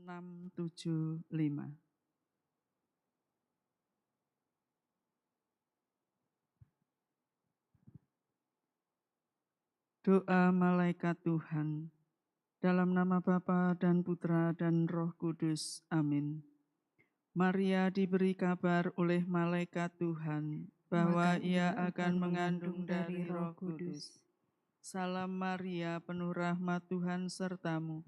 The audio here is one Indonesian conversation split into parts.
675. Doa malaikat Tuhan. Dalam nama Bapa dan Putra dan Roh Kudus. Amin. Maria diberi kabar oleh malaikat Tuhan bahwa ia akan mengandung dari Roh Kudus. Salam Maria, penuh rahmat Tuhan sertamu.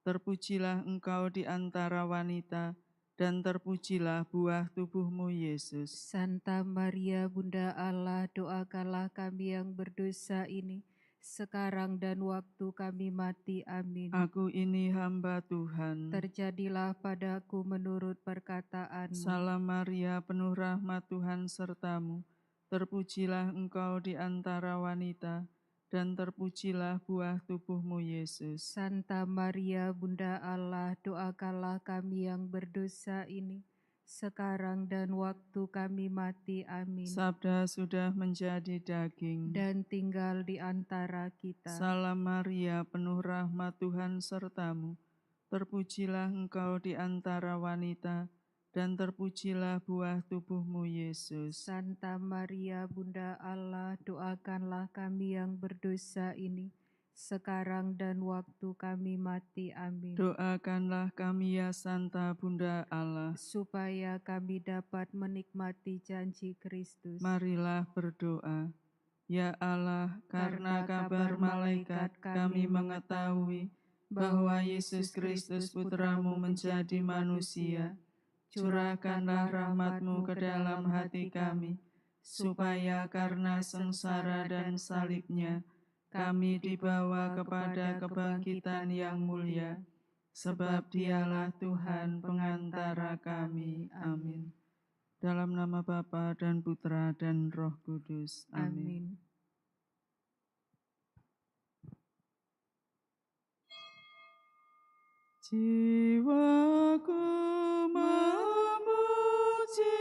Terpujilah engkau di antara wanita, dan terpujilah buah tubuhmu Yesus. Santa Maria, Bunda Allah, doakanlah kami yang berdosa ini, sekarang dan waktu kami mati. Amin. Aku ini hamba Tuhan. Terjadilah padaku menurut perkataanmu. Salam Maria, penuh rahmat Tuhan sertamu. Terpujilah engkau di antara wanita, dan terpujilah buah tubuhmu Yesus. Santa Maria, Bunda Allah, doakanlah kami yang berdosa ini, sekarang dan waktu kami mati. Amin. Sabda sudah menjadi daging dan tinggal di antara kita. Salam Maria, penuh rahmat Tuhan sertamu. Terpujilah engkau di antara wanita, dan terpujilah buah tubuhmu Yesus. Santa Maria, Bunda Allah, doakanlah kami yang berdosa ini, sekarang dan waktu kami mati. Amin. Doakanlah kami ya Santa Bunda Allah, supaya kami dapat menikmati janji Kristus. Marilah berdoa. Ya Allah, karena kabar malaikat kami mengetahui bahwa Yesus Kristus Putramu menjadi manusia. Curahkanlah rahmat-Mu ke dalam hati kami, supaya karena sengsara dan salibnya, kami dibawa kepada kebangkitan yang mulia, sebab Dialah Tuhan pengantara kami. Amin. Dalam nama Bapa dan Putra dan Roh Kudus. Amin. Jiwaku memuji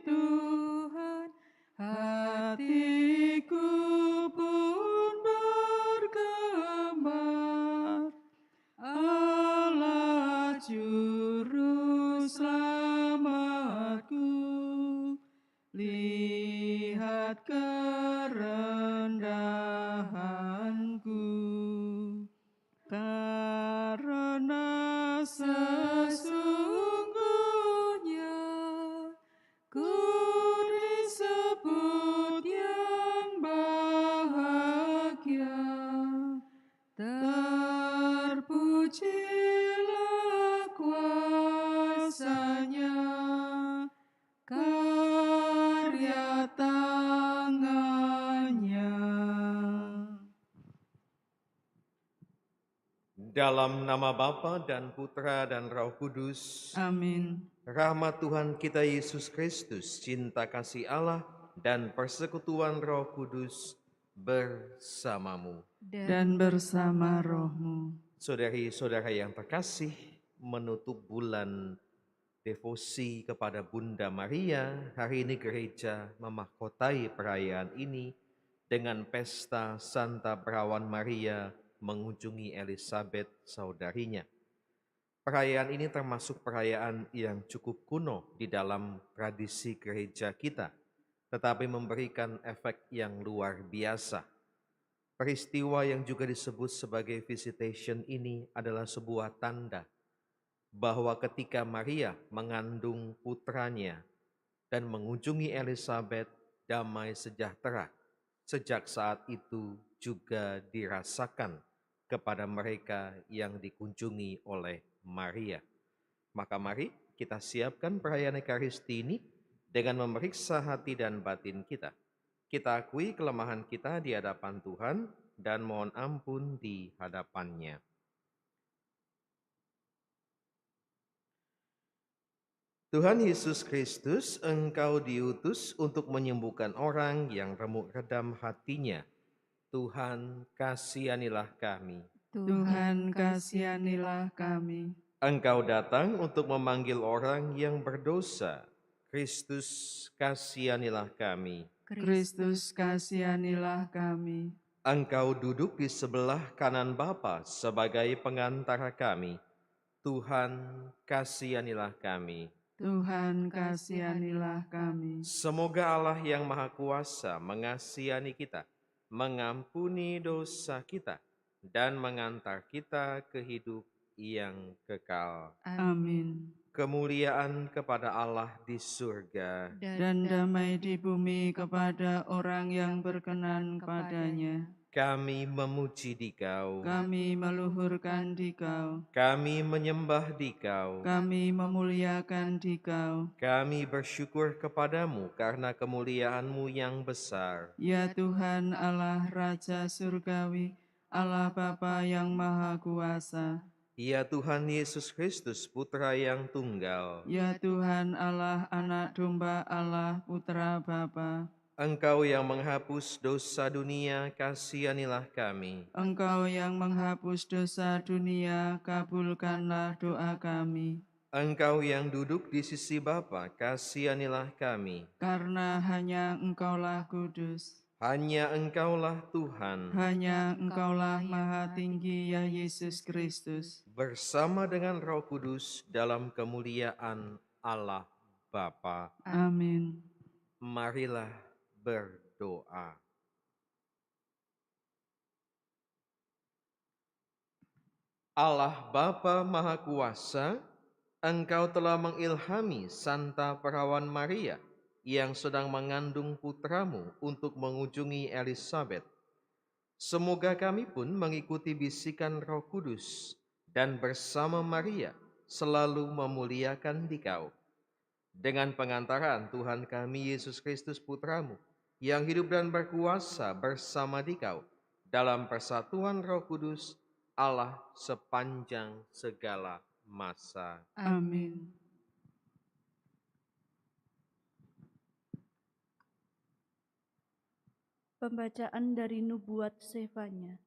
Tuhan, hatiku pun bergemar. Allah juru selamatku, lihat kerendahanku. Karena sesungguhnya ku disebut yang bahagia. Terpujilah kuasa-Nya, karya tangannya. Dalam nama Bapa dan Putra dan Roh Kudus. Amin. Rahmat Tuhan kita Yesus Kristus, cinta kasih Allah, dan persekutuan Roh Kudus bersamamu. Dan bersama rohmu. Saudari-saudara yang terkasih, menutup bulan devosi kepada Bunda Maria, hari ini gereja memahkotai perayaan ini dengan pesta Santa Perawan Maria mengunjungi Elizabeth saudarinya. Perayaan ini termasuk perayaan yang cukup kuno di dalam tradisi gereja kita, tetapi memberikan efek yang luar biasa. Peristiwa yang juga disebut sebagai visitation ini adalah sebuah tanda bahwa ketika Maria mengandung putranya dan mengunjungi Elizabeth, damai sejahtera sejak saat itu juga dirasakan kepada mereka yang dikunjungi oleh Maria. Maka mari kita siapkan perayaan Ekaristi ini dengan memeriksa hati dan batin kita. Kita akui kelemahan kita di hadapan Tuhan dan mohon ampun di hadapan-Nya. Tuhan Yesus Kristus, Engkau diutus untuk menyembuhkan orang yang remuk redam hatinya. Tuhan, kasihanilah kami. Tuhan, kasihanilah kami. Engkau datang untuk memanggil orang yang berdosa. Kristus, kasihanilah kami. Kristus, kasihanilah kami. Engkau duduk di sebelah kanan Bapa sebagai pengantara kami. Tuhan, kasihanilah kami. Tuhan, kasihanilah kami. Semoga Allah yang Maha Kuasa mengasihani kita, mengampuni dosa kita, dan mengantar kita ke hidup yang kekal. Amin. Kemuliaan kepada Allah di surga, Dan damai di bumi kepada orang yang berkenan padanya. kami memuji Dikau, Kami meluhurkan Dikau, kami menyembah Dikau, kami memuliakan Dikau. kami bersyukur kepadamu karena kemuliaan-Mu yang besar. Ya Tuhan Allah Raja Surgawi, Allah Bapa yang Maha Kuasa. Ya Tuhan Yesus Kristus, Putra yang tunggal. Ya Tuhan Allah Anak Domba Allah Putra Bapa. Engkau yang menghapus dosa dunia, kasihanilah kami. Engkau yang menghapus dosa dunia, kabulkanlah doa kami. Engkau yang duduk di sisi Bapa, kasihanilah kami. Karena hanya Engkaulah kudus, Hanya Engkaulah Tuhan, hanya Engkaulah Maha Tinggi ya Yesus Kristus. bersama dengan Roh Kudus dalam kemuliaan Allah Bapa. Amin. Marilah berdoa. Allah Bapa Maha Kuasa, Engkau telah mengilhami Santa Perawan Maria yang sedang mengandung putramu untuk mengunjungi Elizabeth. Semoga kami pun mengikuti bisikan Roh Kudus dan bersama Maria selalu memuliakan Dikau. Dengan pengantaran Tuhan kami Yesus Kristus Putramu, yang hidup dan berkuasa bersama Dikau dalam persatuan Roh Kudus, Allah sepanjang segala masa. Amin. Pembacaan dari Nubuat Sefanya.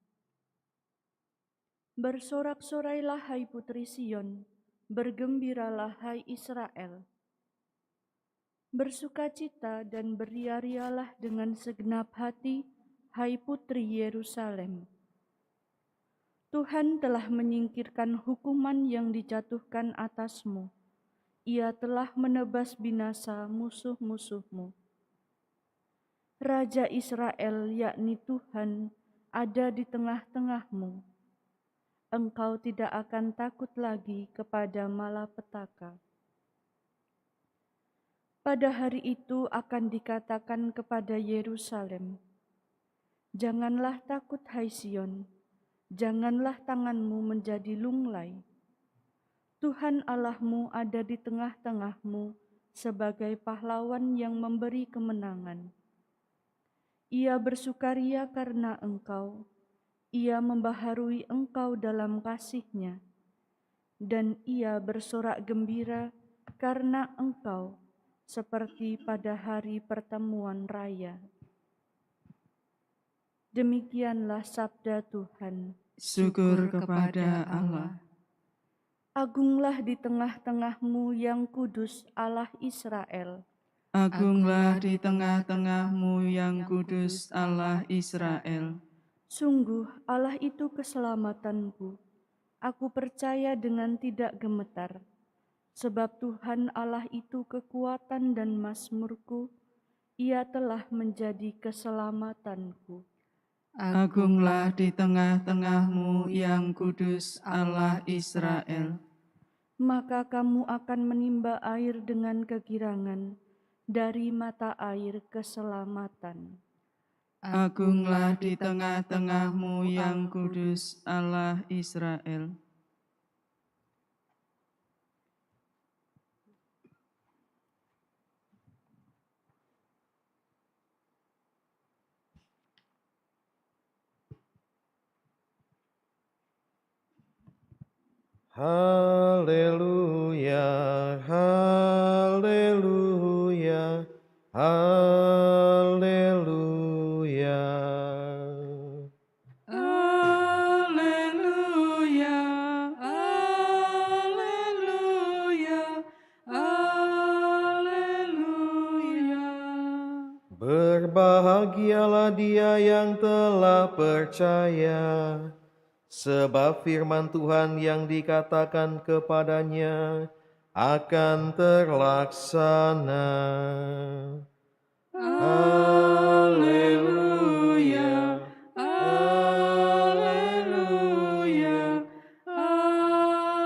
Bersorak-sorailah hai putri Sion, bergembiralah hai Israel. Bersukacita dan beria-rialah dengan segenap hati, hai putri Yerusalem. Tuhan telah menyingkirkan hukuman yang dijatuhkan atasmu. Ia telah menebas binasa musuh-musuhmu. Raja Israel, yakni Tuhan, ada di tengah-tengahmu. Engkau tidak akan takut lagi kepada malapetaka. Pada hari itu akan dikatakan kepada Yerusalem, janganlah takut hai Sion, janganlah tanganmu menjadi lunglai. Tuhan Allahmu ada di tengah-tengahmu sebagai pahlawan yang memberi kemenangan. Ia bersukaria karena engkau, ia membaharui engkau dalam kasih-Nya, dan ia bersorak gembira karena engkau, seperti pada hari pertemuan raya. Demikianlah sabda Tuhan. Syukur kepada Allah. Agunglah di tengah-tengahmu yang kudus Allah Israel. Agunglah di tengah-tengahmu yang kudus Allah Israel. Sungguh Allah itu keselamatanku. Aku percaya dengan tidak gemetar. Sebab Tuhan Allah itu kekuatan dan mazmurku. Ia telah menjadi keselamatanku. Agunglah di tengah-tengahmu yang kudus Allah Israel. Maka kamu akan menimba air dengan kegirangan dari mata air keselamatan. Agunglah di tengah-tengahmu yang kudus Allah Israel. Haleluya, haleluya, haleluya. Haleluya, haleluya, haleluya. Berbahagialah dia yang telah percaya, Sebab firman Tuhan yang dikatakan kepadanya akan terlaksana. Haleluya, haleluya, haleluya.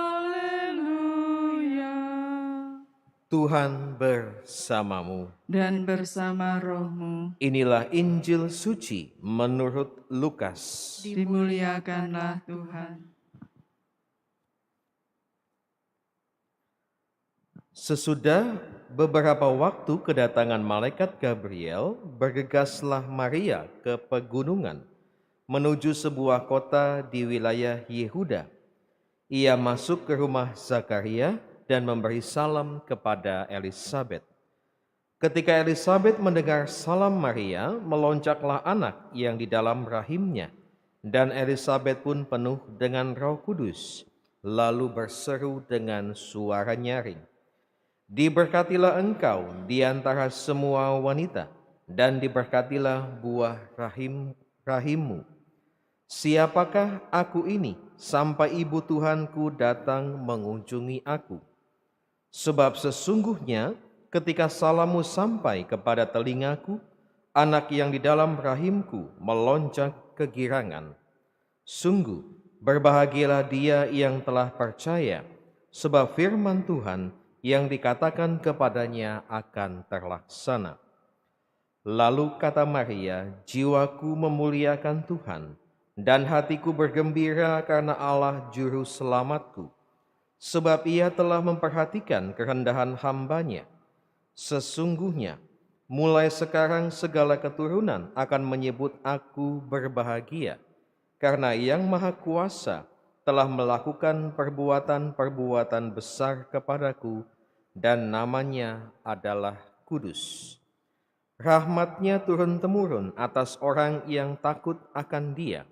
Tuhan bersamamu. Dan bersama rohmu, Inilah Injil suci menurut Lukas. dimuliakanlah Tuhan. Sesudah beberapa waktu kedatangan malaikat Gabriel, bergegaslah Maria ke pegunungan menuju sebuah kota di wilayah Yehuda. Ia masuk ke rumah Zakaria dan memberi salam kepada Elisabet. Ketika Elisabet mendengar salam Maria, meloncaklah anak yang di dalam rahimnya, dan Elisabet pun penuh dengan Roh Kudus, lalu berseru dengan suara nyaring, "Diberkatilah engkau di antara semua wanita, dan diberkatilah buah rahimmu. Siapakah aku ini sampai ibu Tuhanku datang mengunjungi aku? Sebab sesungguhnya ketika salammu sampai kepada telingaku, anak yang di dalam rahimku melonjak kegirangan. Sungguh berbahagialah dia yang telah percaya, sebab firman Tuhan yang dikatakan kepadanya akan terlaksana." Lalu kata Maria, "Jiwaku memuliakan Tuhan, dan hatiku bergembira karena Allah Juru Selamatku, sebab Ia telah memperhatikan kerendahan hamba-Nya. Sesungguhnya, mulai sekarang segala keturunan akan menyebut aku berbahagia, karena Yang Maha Kuasa telah melakukan perbuatan-perbuatan besar kepadaku, dan namanya adalah kudus. Rahmat-Nya turun-temurun atas orang yang takut akan Dia.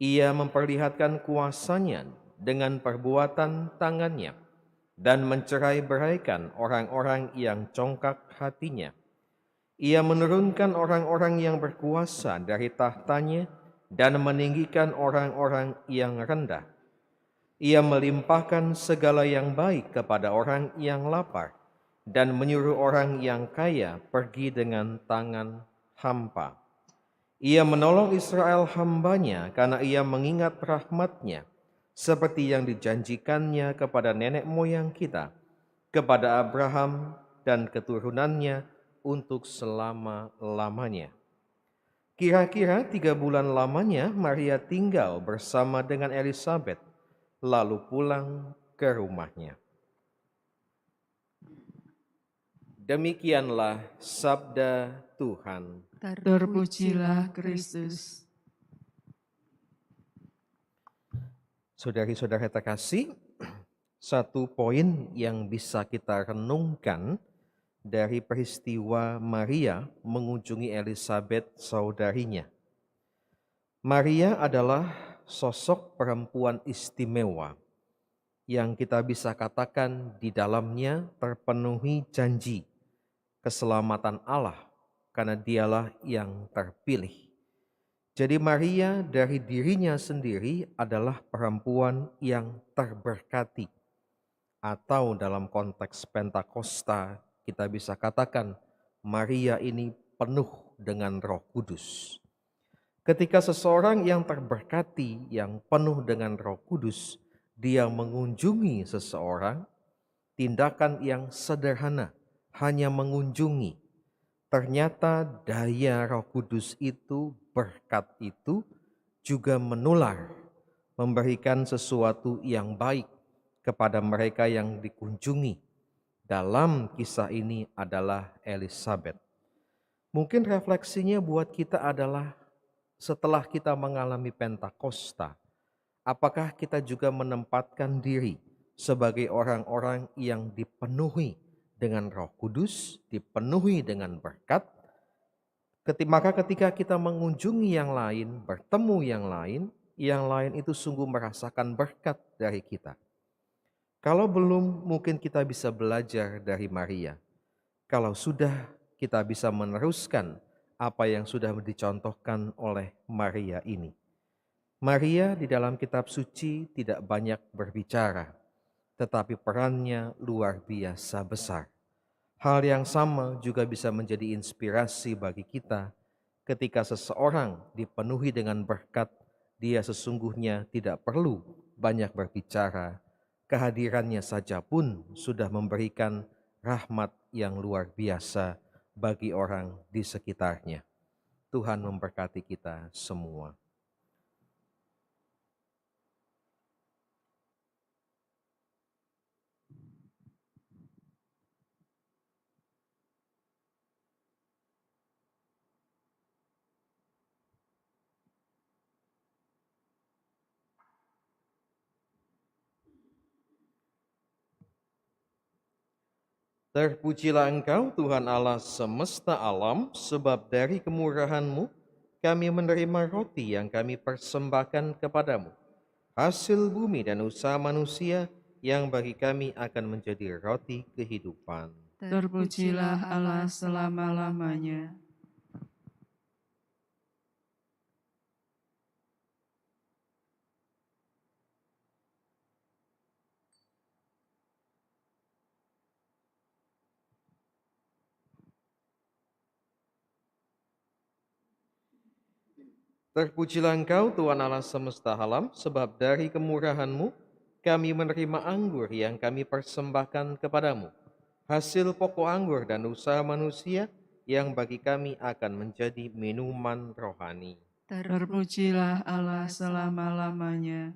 Ia memperlihatkan kuasa-Nya dengan perbuatan tangan-Nya, dan mencerai-beraikan orang-orang yang congkak hatinya. Ia menurunkan orang-orang yang berkuasa dari tahtanya dan meninggikan orang-orang yang rendah. Ia melimpahkan segala yang baik kepada orang yang lapar dan menyuruh orang yang kaya pergi dengan tangan hampa. Ia menolong Israel hamba-Nya karena Ia mengingat rahmat-Nya seperti yang dijanjikannya kepada nenek moyang kita, kepada Abraham dan keturunannya untuk selama-lamanya." Kira-kira 3 bulan lamanya Maria tinggal bersama dengan Elisabet, lalu pulang ke rumahnya. Demikianlah sabda Tuhan. Terpujilah Kristus. Saudari-saudara terkasih, satu poin yang bisa kita renungkan dari peristiwa Maria mengunjungi Elisabet saudarinya. Maria adalah sosok perempuan istimewa yang kita bisa katakan di dalamnya terpenuhi janji keselamatan Allah karena Dialah yang terpilih. Jadi Maria dari dirinya sendiri adalah perempuan yang terberkati, atau dalam konteks Pentakosta kita bisa katakan Maria ini penuh dengan Roh Kudus. Ketika seseorang yang terberkati, yang penuh dengan Roh Kudus, dia mengunjungi seseorang, tindakan yang sederhana, hanya mengunjungi. Ternyata daya Roh Kudus itu, berkat itu juga menular, memberikan sesuatu yang baik kepada mereka yang dikunjungi. Dalam kisah ini adalah Elisabet. Mungkin refleksinya buat kita adalah setelah kita mengalami Pentakosta, apakah kita juga menempatkan diri sebagai orang-orang yang dipenuhi dengan Roh Kudus, dipenuhi dengan berkat? Maka ketika kita mengunjungi yang lain, bertemu yang lain itu sungguh merasakan berkat dari kita. Kalau belum, mungkin kita bisa belajar dari Maria. Kalau sudah, kita bisa meneruskan apa yang sudah dicontohkan oleh Maria ini. Maria di dalam kitab suci tidak banyak berbicara, tetapi perannya luar biasa besar. Hal yang sama juga bisa menjadi inspirasi bagi kita ketika seseorang dipenuhi dengan berkat, dia sesungguhnya tidak perlu banyak berbicara. Kehadirannya saja pun sudah memberikan rahmat yang luar biasa bagi orang di sekitarnya. Tuhan memberkati kita semua. Terpujilah Engkau Tuhan Allah semesta alam, sebab dari kemurahan-Mu kami menerima roti yang kami persembahkan kepadamu. Hasil bumi dan usaha manusia yang bagi kami akan menjadi roti kehidupan. Terpujilah Allah selama-lamanya. Terpujilah Engkau Tuhan Allah semesta alam, sebab dari kemurahan-Mu kami menerima anggur yang kami persembahkan kepadamu. Hasil pokok anggur dan usaha manusia yang bagi kami akan menjadi minuman rohani. Terpujilah Allah selama-lamanya.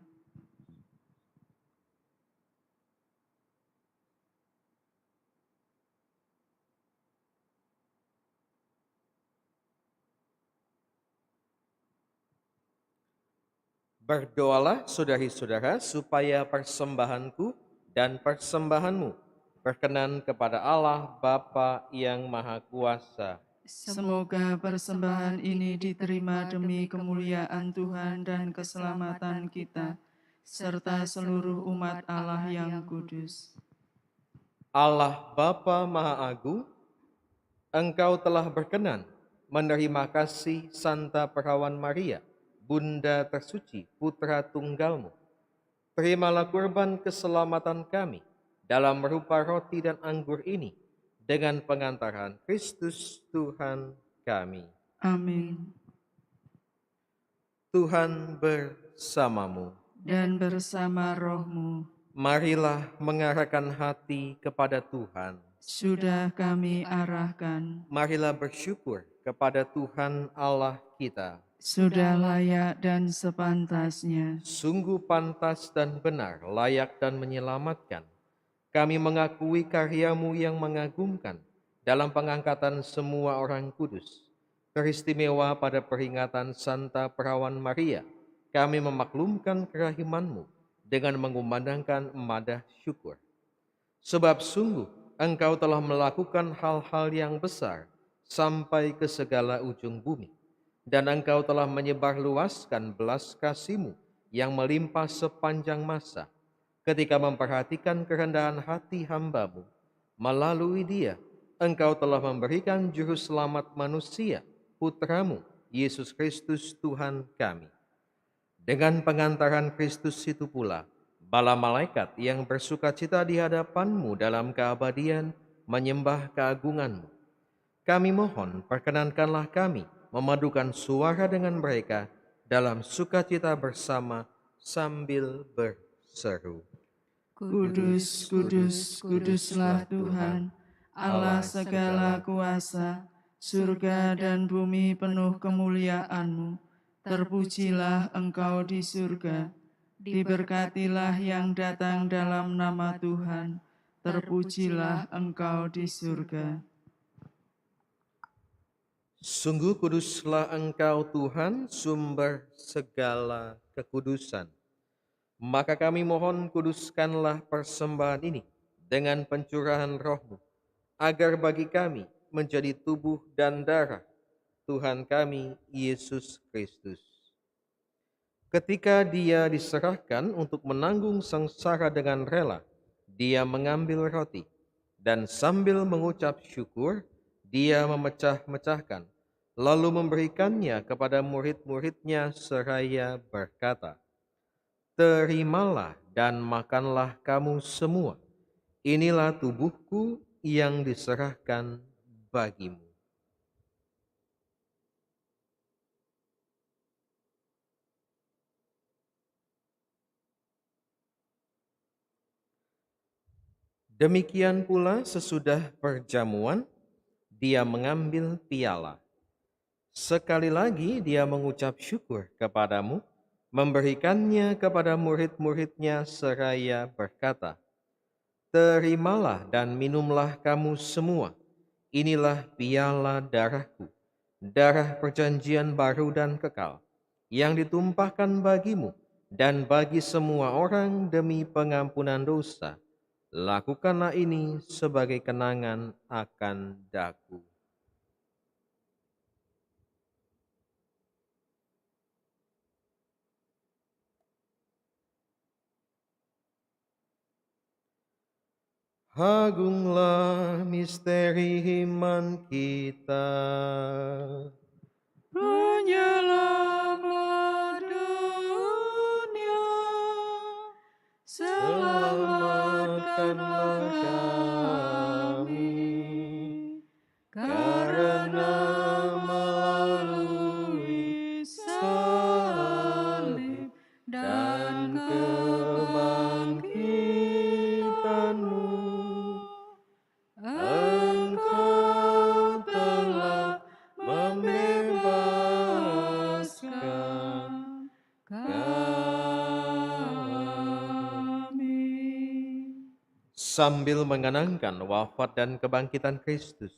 Berdoalah saudari-saudara supaya persembahanku dan persembahanmu berkenan kepada Allah Bapa yang Maha Kuasa. Semoga persembahan ini diterima demi kemuliaan Tuhan dan keselamatan kita, serta seluruh umat Allah yang kudus. Allah Bapa Maha Agung, Engkau telah berkenan menerima kasih Santa Perawan Maria, Bunda tersuci Putra Tunggalmu. Terimalah kurban keselamatan kami dalam merupa roti dan anggur ini dengan pengantaran Kristus Tuhan kami. Amin. Tuhan bersamamu. Dan bersama rohmu, Marilah mengarahkan hati kepada Tuhan. sudah kami arahkan. Marilah bersyukur kepada Tuhan Allah kita. Sudah layak dan sepantasnya. Sungguh pantas dan benar, layak dan menyelamatkan. Kami mengakui karya-Mu yang mengagumkan dalam pengangkatan semua orang kudus. Teristimewa pada peringatan Santa Perawan Maria, kami memaklumkan kerahiman-Mu dengan mengumandangkan madah syukur. Sebab sungguh Engkau telah melakukan hal-hal yang besar sampai ke segala ujung bumi. Dan Engkau telah menyebarluaskan belas kasih-Mu yang melimpah sepanjang masa, ketika memperhatikan kerendahan hati hamba-Mu. Melalui Dia, Engkau telah memberikan juru selamat manusia, Putra-Mu, Yesus Kristus Tuhan kami. Dengan pengantaran Kristus itu pula, bala malaikat yang bersukacita di hadapan-Mu dalam keabadian menyembah keagungan-Mu. Kami mohon, perkenankanlah kami memadukan suara dengan mereka dalam sukacita bersama sambil berseru. Kudus, kudus, kuduslah Tuhan, Allah segala kuasa, surga dan bumi penuh kemuliaan-Mu. Terpujilah Engkau di surga, diberkatilah yang datang dalam nama Tuhan, terpujilah Engkau di surga. Sungguh kuduslah Engkau Tuhan, sumber segala kekudusan. Maka kami mohon, kuduskanlah persembahan ini dengan pencurahan Roh-Mu, agar bagi kami menjadi tubuh dan darah Tuhan kami, Yesus Kristus. Ketika Dia diserahkan untuk menanggung sengsara dengan rela, Dia mengambil roti, dan sambil mengucap syukur, Dia memecah-mecahkan, lalu memberikannya kepada murid-muridnya seraya berkata, "Terimalah dan makanlah kamu semua. Inilah tubuhku yang diserahkan bagimu." Demikian pula sesudah perjamuan, dia mengambil piala. Sekali lagi dia mengucap syukur kepadamu, memberikannya kepada murid-muridnya seraya berkata, "Terimalah dan minumlah kamu semua. Inilah piala darahku, darah perjanjian baru dan kekal, yang ditumpahkan bagimu dan bagi semua orang demi pengampunan dosa. Lakukanlah ini sebagai kenangan akan daku." Agunglah misteri iman kita. Penyelamat dunia, selamatkanlah kami, karena melalui salib dan kebangkitan-Mu, Engkau telah membebaskan kami. Sambil mengenangkan wafat dan kebangkitan Kristus,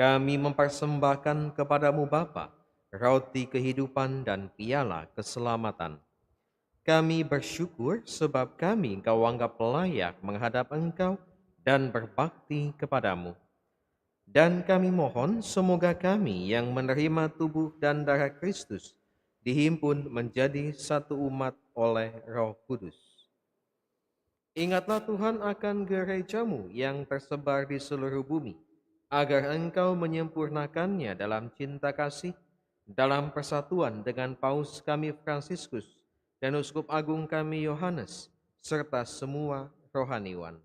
kami mempersembahkan kepadamu Bapa, roti kehidupan dan piala keselamatan. Kami bersyukur sebab kami Engkau anggap layak menghadap Engkau dan berbakti kepadamu. Dan kami mohon semoga kami yang menerima tubuh dan darah Kristus dihimpun menjadi satu umat oleh Roh Kudus. Ingatlah Tuhan akan gerejamu yang tersebar di seluruh bumi, agar Engkau menyempurnakannya dalam cinta kasih, dalam persatuan dengan Paus kami Fransiskus dan Uskup Agung kami Yohanes, serta semua rohaniwan.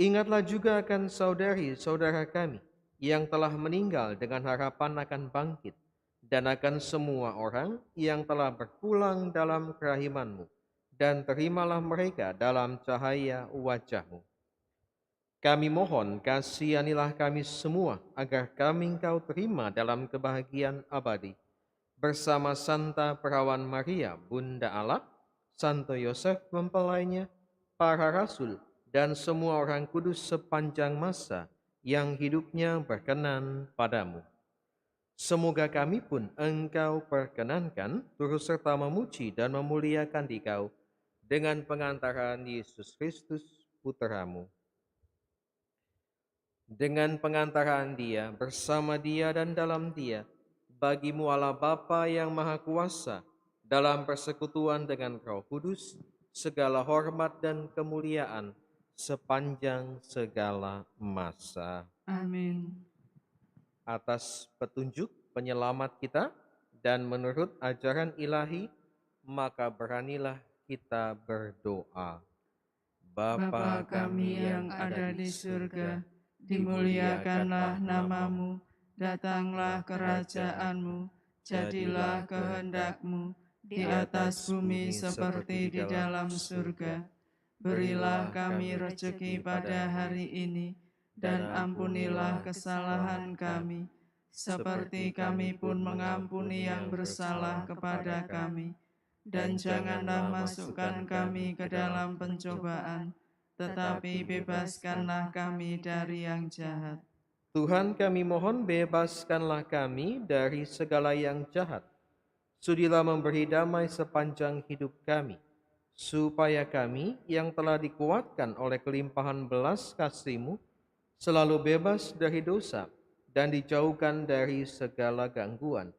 Ingatlah juga akan saudari-saudara kami yang telah meninggal dengan harapan akan bangkit, dan akan semua orang yang telah berpulang dalam kerahiman-Mu, dan terimalah mereka dalam cahaya wajah-Mu. Kami mohon kasihanilah kami semua agar kami Engkau terima dalam kebahagiaan abadi, bersama Santa Perawan Maria, Bunda Allah, Santo Yosef mempelainya, para rasul, dan semua orang kudus sepanjang masa yang hidupnya berkenan padamu. Semoga kami pun Engkau perkenankan turut serta memuji dan memuliakan Dikau dengan pengantaran Yesus Kristus, Putramu. Dengan pengantaran Dia, bersama Dia dan dalam Dia, bagimu Allah Bapa yang Maha Kuasa, dalam persekutuan dengan Roh Kudus, segala hormat dan kemuliaan sepanjang segala masa. Amin. Atas petunjuk penyelamat kita dan menurut ajaran ilahi, maka beranilah kita berdoa. Bapa kami yang ada di surga, dimuliakanlah namamu, datanglah kerajaan-Mu, jadilah kehendak-Mu di atas bumi seperti di dalam surga. Berilah kami rezeki pada hari ini, dan ampunilah kesalahan kami, seperti kami pun mengampuni yang bersalah kepada kami. Dan janganlah masukkan kami ke dalam pencobaan, tetapi bebaskanlah kami dari yang jahat. Tuhan, kami mohon bebaskanlah kami dari segala yang jahat. Sudilah memberi damai sepanjang hidup kami, supaya kami yang telah dikuatkan oleh kelimpahan belas kasih-Mu selalu bebas dari dosa dan dijauhkan dari segala gangguan,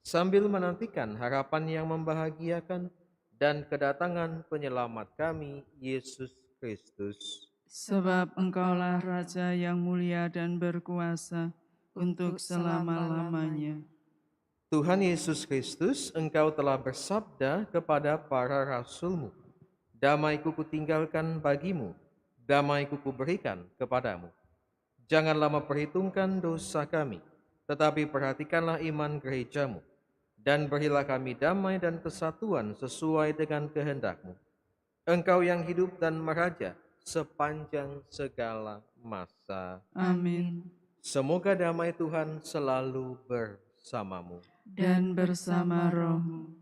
sambil menantikan harapan yang membahagiakan dan kedatangan penyelamat kami, Yesus Kristus. Sebab Engkaulah Raja yang mulia dan berkuasa, untuk selama-lamanya. Tuhan Yesus Kristus, Engkau telah bersabda kepada para rasul-Mu, "Damai-Ku kutinggalkan bagimu, damai-Ku kuberikan kepadamu. Janganlah memperhitungkan dosa kami, tetapi perhatikanlah iman gereja-Mu, dan berilah kami damai dan kesatuan sesuai dengan kehendak-Mu. Engkau yang hidup dan meraja sepanjang segala masa. Amin. Semoga damai Tuhan selalu bersamamu." Dan bersama rohmu.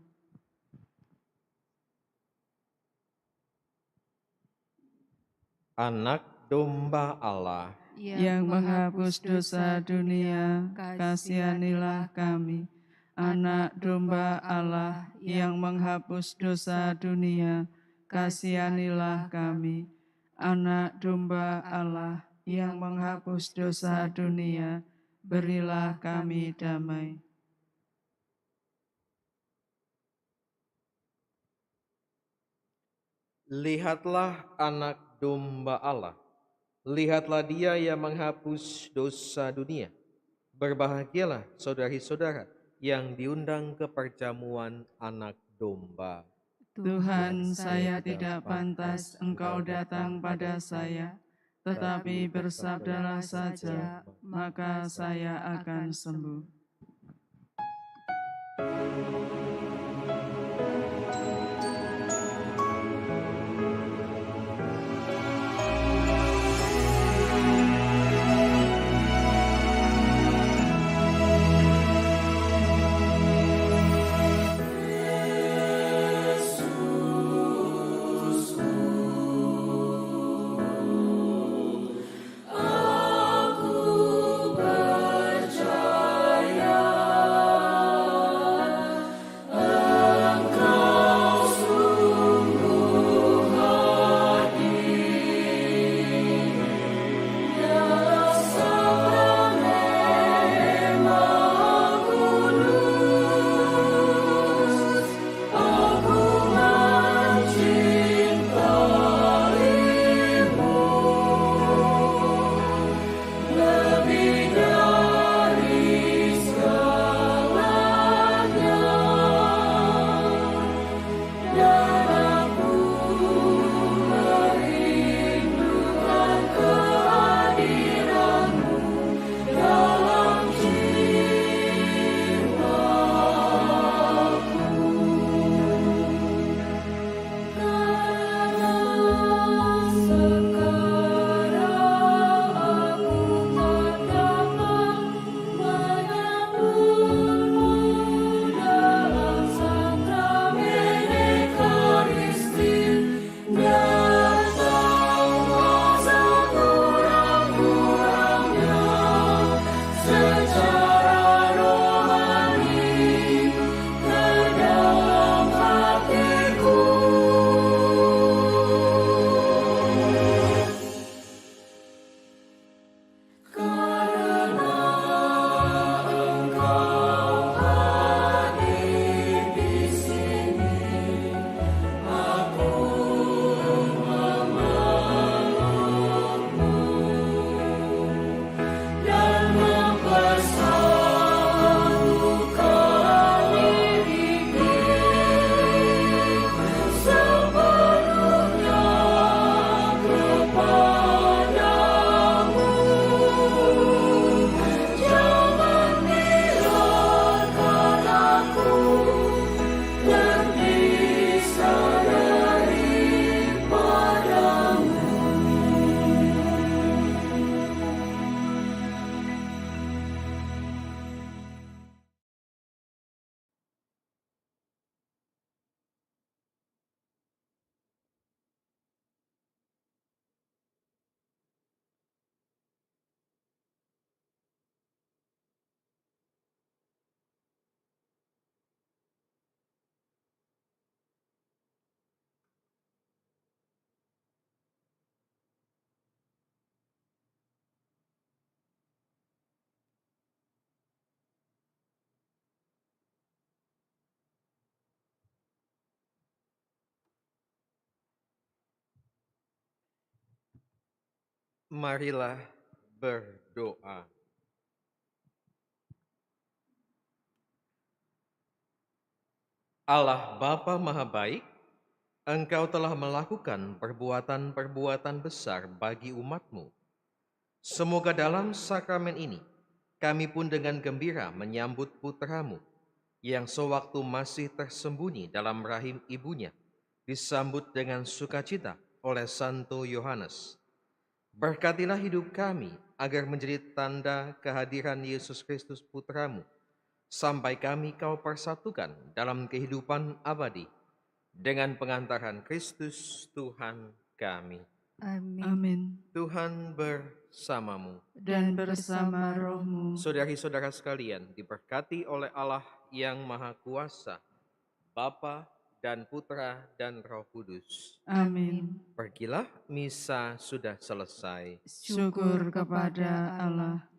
Anak domba Allah, Yang menghapus dosa dunia, kasihanilah kami. Anak domba Allah yang menghapus dosa dunia, kasihanilah kami. Anak domba Allah yang menghapus dosa dunia, berilah kami damai. lihatlah anak domba Allah. Lihatlah Dia yang menghapus dosa dunia. Berbahagialah saudari-saudara yang diundang ke perjamuan anak domba. Tuhan, saya tidak pantas Engkau datang pada saya, tetapi bersabdalah saja, maka saya akan sembuh. Marilah berdoa. Allah Bapa Maha Baik, Engkau telah melakukan perbuatan-perbuatan besar bagi umat-Mu. Semoga dalam sakramen ini, kami pun dengan gembira menyambut putra-Mu, yang sewaktu masih tersembunyi dalam rahim ibunya, disambut dengan sukacita oleh Santo Yohanes. Berkatilah hidup kami, agar menjadi tanda kehadiran Yesus Kristus Putra-Mu, sampai kami Kau persatukan dalam kehidupan abadi, dengan pengantaran Kristus Tuhan kami. Amin. Amin. Tuhan bersamamu. Dan bersama rohmu, Saudari-saudara sekalian, diberkati oleh Allah yang Maha Kuasa, Bapa dan Putra dan Roh Kudus. amin. Pergilah, misa sudah selesai. Syukur kepada Allah.